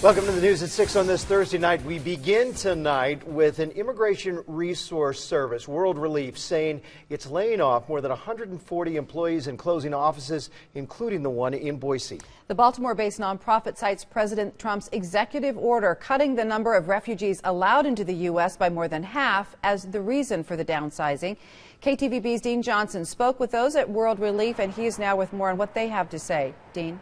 Welcome to the news at 6 on this Thursday night. We begin tonight with an immigration resource service, World Relief, saying it's laying off more than 140 employees and closing offices, including the one in Boise. The Baltimore-based nonprofit cites President Trump's executive order cutting the number of refugees allowed into the U.S. by more than half as the reason for the downsizing. KTVB's Dean Johnson spoke with those at World Relief, and he is now with more on what they have to say. Dean?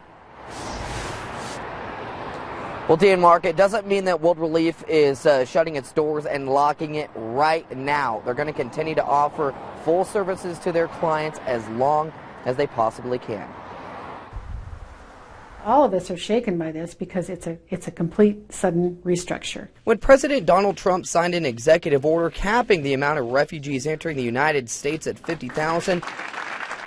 Well, Dan, Mark, it doesn't mean that World Relief is shutting its doors and locking it right now. They're going to continue to offer full services to their clients as long as they possibly can. All of us are shaken by this because it's a complete sudden restructure. When President Donald Trump signed an executive order capping the amount of refugees entering the United States at 50,000,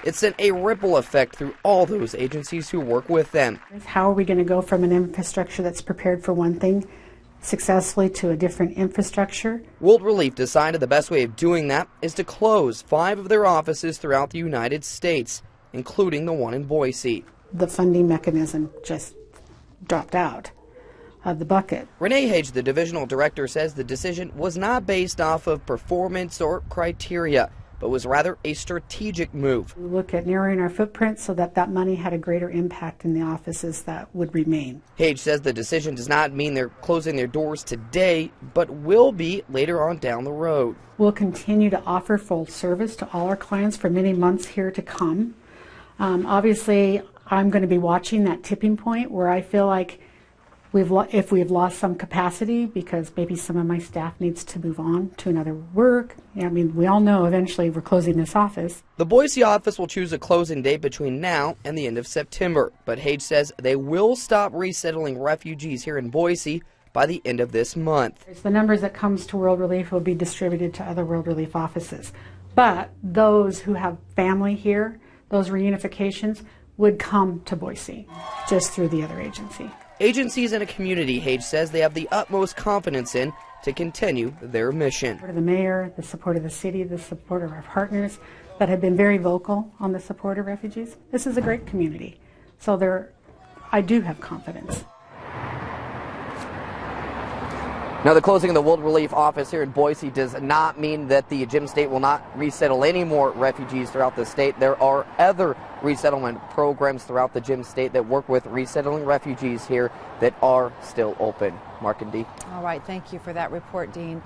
it sent a ripple effect through all those agencies who work with them. How are we going to go from an infrastructure that's prepared for one thing successfully to a different infrastructure? World Relief decided the best way of doing that is to close 5 of their offices throughout the United States, including the one in Boise. The funding mechanism just dropped out of the bucket. Renee Hage, the divisional director, says the decision was not based off of performance or criteria, but was rather a strategic move. We look at narrowing our footprint so that that money had a greater impact in the offices that would remain. Hage says the decision does not mean they're closing their doors today, but will be later on down the road. We'll continue to offer full service to all our clients for many months here to come. Obviously, I'm going to be watching that tipping point where I feel like if we've lost some capacity because maybe some of my staff needs to move on to another work. I mean, we all know eventually we're closing this office. The Boise office will choose a closing date between now and the end of September, but Hage says they will stop resettling refugees here in Boise by the end of this month. The numbers that comes to World Relief will be distributed to other World Relief offices. But those who have family here, those reunifications, would come to Boise just through the other agency. Agencies in a community, Hage says, they have the utmost confidence in to continue their mission. The mayor, the support of the city, the support of our partners that have been very vocal on the support of refugees. This is a great community. So I do have confidence. Now, the closing of the World Relief office here in Boise does not mean that the Gem State will not resettle any more refugees throughout the state. There are other resettlement programs throughout the Gem State that work with resettling refugees here that are still open. Mark and Dee. All right, thank you for that report, Dean.